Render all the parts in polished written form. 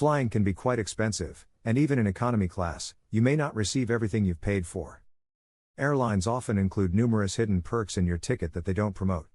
Flying can be quite expensive, and even in economy class, you may not receive everything you've paid for. Airlines often include numerous hidden perks in your ticket that they don't promote.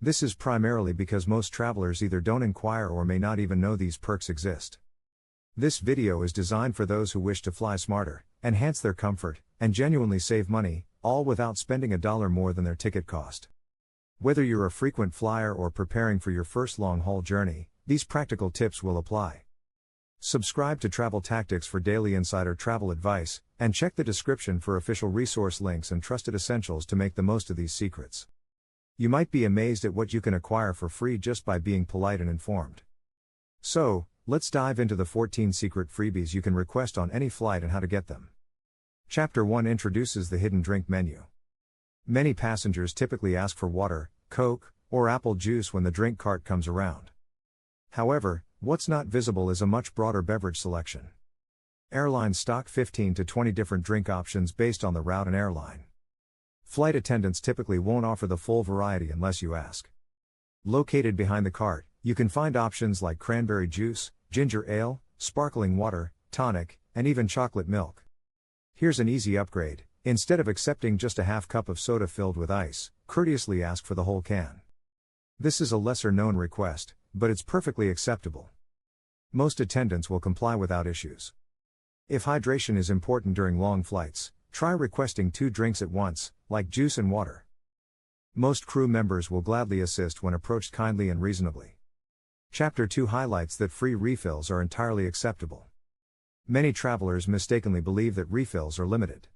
This is primarily because most travelers either don't inquire or may not even know these perks exist. This video is designed for those who wish to fly smarter, enhance their comfort, and genuinely save money, all without spending $1 more than their ticket cost. Whether you're a frequent flyer or preparing for your first long-haul journey, these practical tips will apply. Subscribe to Travel Tactics for daily insider travel advice, and check the description for official resource links and trusted essentials to make the most of these secrets. You might be amazed at what you can acquire for free just by being polite and informed. So, let's dive into the 14 secret freebies you can request on any flight and how to get them. Chapter 1 introduces the hidden drink menu. Many passengers typically ask for water, Coke, or apple juice when the drink cart comes around. However, what's not visible is a much broader beverage selection. Airlines stock 15 to 20 different drink options based on the route and airline. Flight attendants typically won't offer the full variety unless you ask. Located behind the cart, you can find options like cranberry juice, ginger ale, sparkling water, tonic, and even chocolate milk. Here's an easy upgrade: instead of accepting just a half cup of soda filled with ice, courteously ask for the whole can. This is a lesser-known request, but it's perfectly acceptable. Most attendants will comply without issues. If hydration is important during long flights, try requesting 2 drinks at once, like juice and water. Most crew members will gladly assist when approached kindly and reasonably. Chapter 2 highlights that free refills are entirely acceptable. Many travelers mistakenly believe that refills are limited.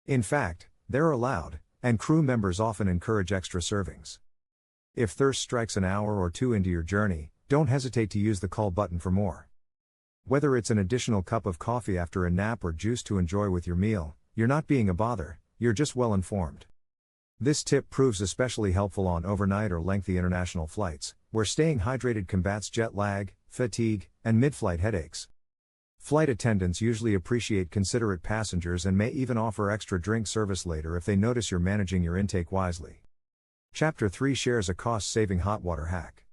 In fact, they're allowed, and crew members often encourage extra servings. If thirst strikes an hour or 2 into your journey, don't hesitate to use the call button for more. Whether it's an additional cup of coffee after a nap or juice to enjoy with your meal, you're not being a bother, you're just well informed. This tip proves especially helpful on overnight or lengthy international flights, where staying hydrated combats jet lag, fatigue, and mid-flight headaches. Flight attendants usually appreciate considerate passengers and may even offer extra drink service later if they notice you're managing your intake wisely. Chapter 3 shares a cost-saving hot water hack.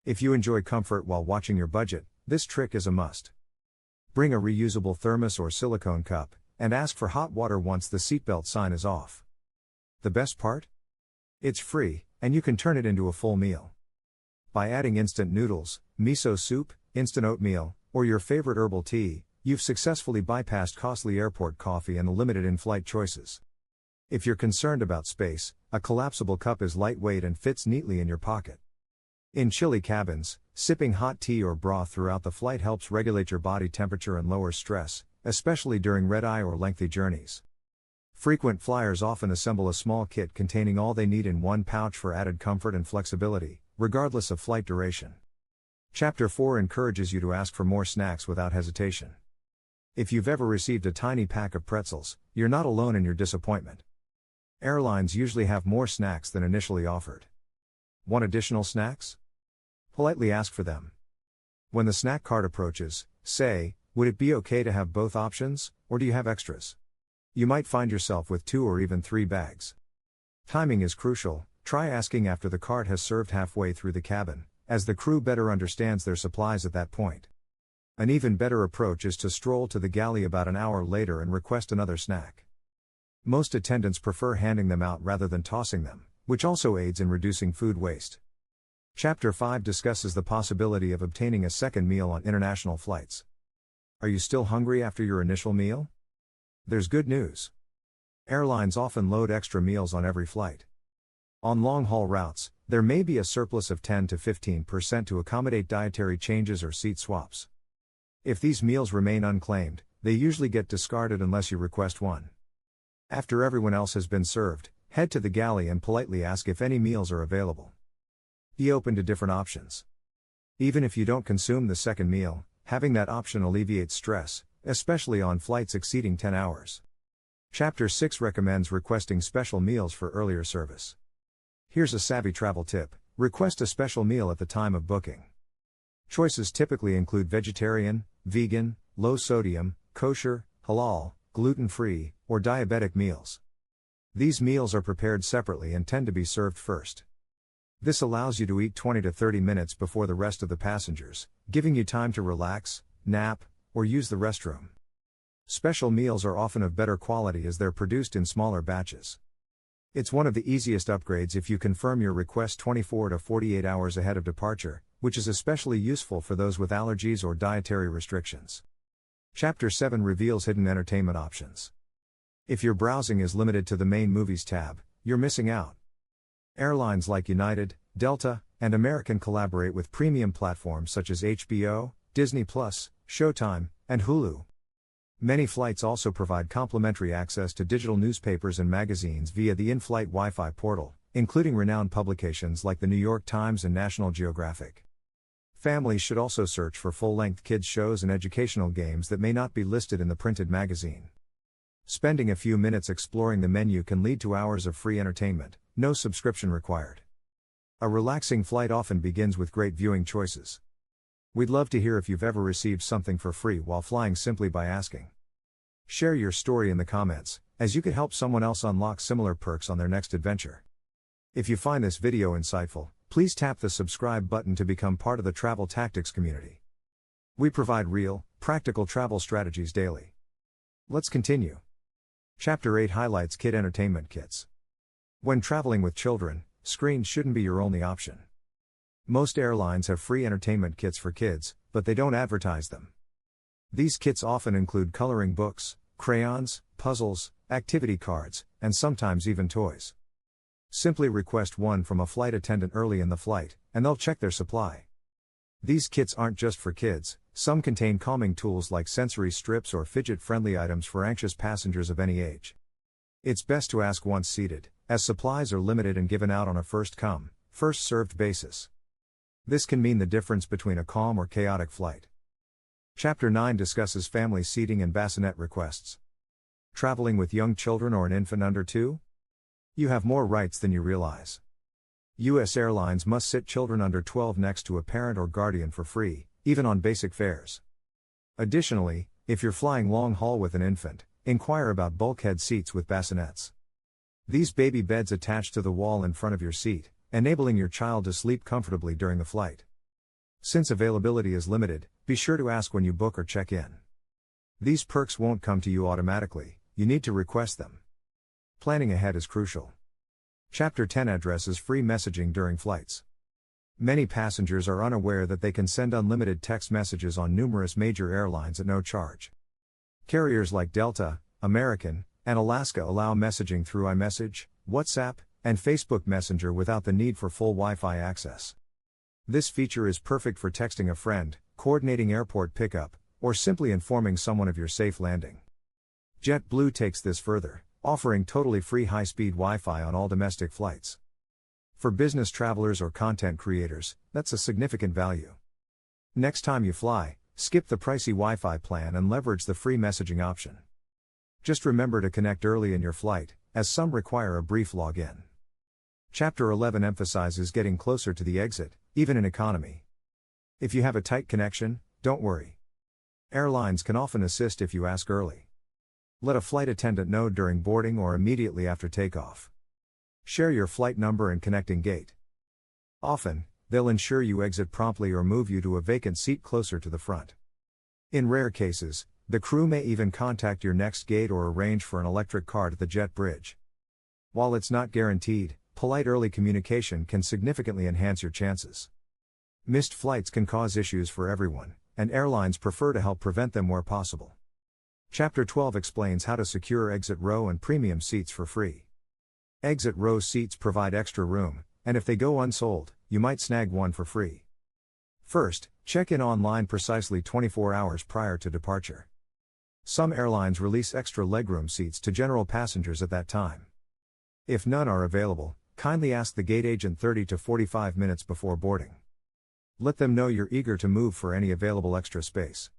If you enjoy comfort while watching your budget, this trick is a must. Bring a reusable thermos or silicone cup, and ask for hot water once the seatbelt sign is off. The best part? It's free, and you can turn it into a full meal. By adding instant noodles, miso soup, instant oatmeal, or your favorite herbal tea, you've successfully bypassed costly airport coffee and the limited in-flight choices. If you're concerned about space, a collapsible cup is lightweight and fits neatly in your pocket. In chilly cabins, sipping hot tea or broth throughout the flight helps regulate your body temperature and lower stress, especially during red-eye or lengthy journeys. Frequent flyers often assemble a small kit containing all they need in one pouch for added comfort and flexibility, regardless of flight duration. Chapter 4 encourages you to ask for more snacks without hesitation. If you've ever received a tiny pack of pretzels, you're not alone in your disappointment. Airlines usually have more snacks than initially offered. Want additional snacks? Politely ask for them. When the snack cart approaches, say, "Would it be okay to have both options, or do you have extras?" You might find yourself with 2 or even 3 bags. Timing is crucial. Try asking after the cart has served halfway through the cabin, as the crew better understands their supplies at that point. An even better approach is to stroll to the galley about an hour later and request another snack. Most attendants prefer handing them out rather than tossing them, which also aids in reducing food waste. Chapter 5 discusses the possibility of obtaining a second meal on international flights. Are you still hungry after your initial meal? There's good news. Airlines often load extra meals on every flight. On long-haul routes, there may be a surplus of 10 to 15% to accommodate dietary changes or seat swaps. If these meals remain unclaimed, they usually get discarded unless you request one. After everyone else has been served, head to the galley and politely ask if any meals are available. Be open to different options. Even if you don't consume the second meal, having that option alleviates stress, especially on flights exceeding 10 hours. Chapter 6 recommends requesting special meals for earlier service. Here's a savvy travel tip: request a special meal at the time of booking. Choices typically include vegetarian, vegan, low sodium, kosher, halal, gluten-free, or diabetic meals. These meals are prepared separately and tend to be served first. This allows you to eat 20 to 30 minutes before the rest of the passengers, giving you time to relax, nap, or use the restroom. Special meals are often of better quality as they're produced in smaller batches. It's one of the easiest upgrades if you confirm your request 24 to 48 hours ahead of departure, which is especially useful for those with allergies or dietary restrictions. Chapter 7 reveals hidden entertainment options. If your browsing is limited to the main movies tab, you're missing out. Airlines like United, Delta, and American collaborate with premium platforms such as HBO, Disney+, Showtime, and Hulu. Many flights also provide complimentary access to digital newspapers and magazines via the in-flight Wi-Fi portal, including renowned publications like the New York Times and National Geographic. Families should also search for full-length kids' shows and educational games that may not be listed in the printed magazine. Spending a few minutes exploring the menu can lead to hours of free entertainment, no subscription required. A relaxing flight often begins with great viewing choices. We'd love to hear if you've ever received something for free while flying simply by asking. Share your story in the comments, as you could help someone else unlock similar perks on their next adventure. If you find this video insightful, please tap the subscribe button to become part of the Travel Tactics community. We provide real, practical travel strategies daily. Let's continue. Chapter 8 highlights kid entertainment kits. When traveling with children, screens shouldn't be your only option. Most airlines have free entertainment kits for kids, but they don't advertise them. These kits often include coloring books, crayons, puzzles, activity cards, and sometimes even toys. Simply request one from a flight attendant early in the flight, and they'll check their supply. These kits aren't just for kids, some contain calming tools like sensory strips or fidget-friendly items for anxious passengers of any age. It's best to ask once seated, as supplies are limited and given out on a first-come, first-served basis. This can mean the difference between a calm or chaotic flight. Chapter 9 discusses family seating and bassinet requests. Traveling with young children or an infant under 2? You have more rights than you realize. U.S. airlines must sit children under 12 next to a parent or guardian for free, even on basic fares. Additionally, if you're flying long haul with an infant, inquire about bulkhead seats with bassinets. These baby beds attach to the wall in front of your seat, enabling your child to sleep comfortably during the flight. Since availability is limited, be sure to ask when you book or check in. These perks won't come to you automatically, you need to request them. Planning ahead is crucial. Chapter 10 addresses free messaging during flights. Many passengers are unaware that they can send unlimited text messages on numerous major airlines at no charge. Carriers like Delta, American, and Alaska allow messaging through iMessage, WhatsApp, and Facebook Messenger without the need for full Wi-Fi access. This feature is perfect for texting a friend, coordinating airport pickup, or simply informing someone of your safe landing. JetBlue takes this further, offering totally free high-speed Wi-Fi on all domestic flights. For business travelers or content creators, that's a significant value. Next time you fly, skip the pricey Wi-Fi plan and leverage the free messaging option. Just remember to connect early in your flight, as some require a brief login. Chapter 11 emphasizes getting closer to the exit, even in economy. If you have a tight connection, don't worry. Airlines can often assist if you ask early. Let a flight attendant know during boarding or immediately after takeoff. Share your flight number and connecting gate. Often, they'll ensure you exit promptly or move you to a vacant seat closer to the front. In rare cases, the crew may even contact your next gate or arrange for an electric card at the jet bridge. While it's not guaranteed, polite early communication can significantly enhance your chances. Missed flights can cause issues for everyone, and airlines prefer to help prevent them where possible. Chapter 12 explains how to secure exit row and premium seats for free. Exit row seats provide extra room, and if they go unsold, you might snag one for free. First, check in online precisely 24 hours prior to departure. Some airlines release extra legroom seats to general passengers at that time. If none are available, kindly ask the gate agent 30 to 45 minutes before boarding. Let them know you're eager to move for any available extra space.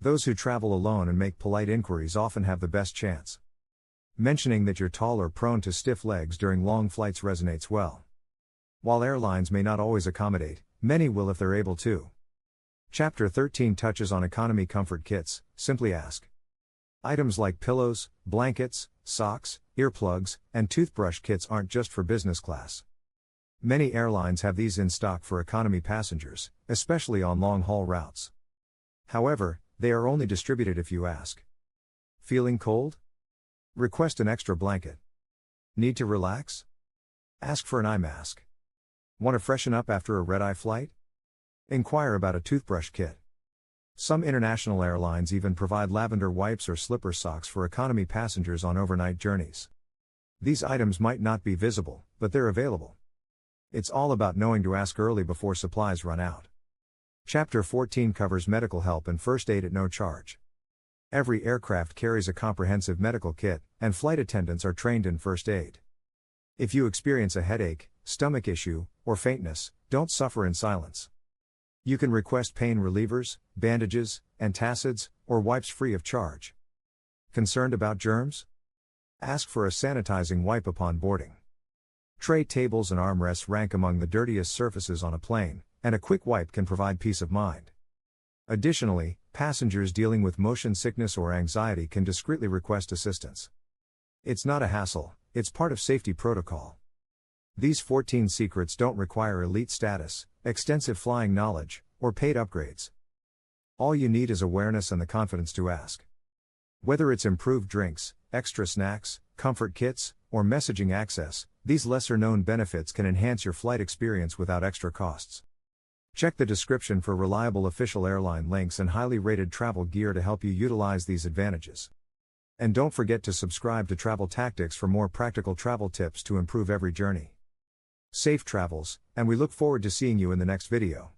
Those who travel alone and make polite inquiries often have the best chance. Mentioning that you're tall or prone to stiff legs during long flights resonates well. While airlines may not always accommodate, many will if they're able to. Chapter 13 touches on economy comfort kits. Simply ask. Items like pillows, blankets, socks, earplugs, and toothbrush kits aren't just for business class. Many airlines have these in stock for economy passengers, especially on long-haul routes. However, they are only distributed if you ask. Feeling cold? Request an extra blanket. Need to relax? Ask for an eye mask. Want to freshen up after a red-eye flight? Inquire about a toothbrush kit. Some international airlines even provide lavender wipes or slipper socks for economy passengers on overnight journeys. These items might not be visible, but they're available. It's all about knowing to ask early before supplies run out. Chapter 14 covers medical help and first aid at no charge. Every aircraft carries a comprehensive medical kit, and flight attendants are trained in first aid. If you experience a headache, stomach issue, or faintness, don't suffer in silence. You can request pain relievers, bandages, antacids, or wipes free of charge. Concerned about germs? Ask for a sanitizing wipe upon boarding. Tray tables and armrests rank among the dirtiest surfaces on a plane, and a quick wipe can provide peace of mind. Additionally, passengers dealing with motion sickness or anxiety can discreetly request assistance. It's not a hassle, it's part of safety protocol. These 14 secrets don't require elite status, extensive flying knowledge, or paid upgrades. All you need is awareness and the confidence to ask. Whether it's improved drinks, extra snacks, comfort kits, or messaging access, these lesser-known benefits can enhance your flight experience without extra costs. Check the description for reliable official airline links and highly rated travel gear to help you utilize these advantages. And don't forget to subscribe to Travel Tactics for more practical travel tips to improve every journey. Safe travels, and we look forward to seeing you in the next video.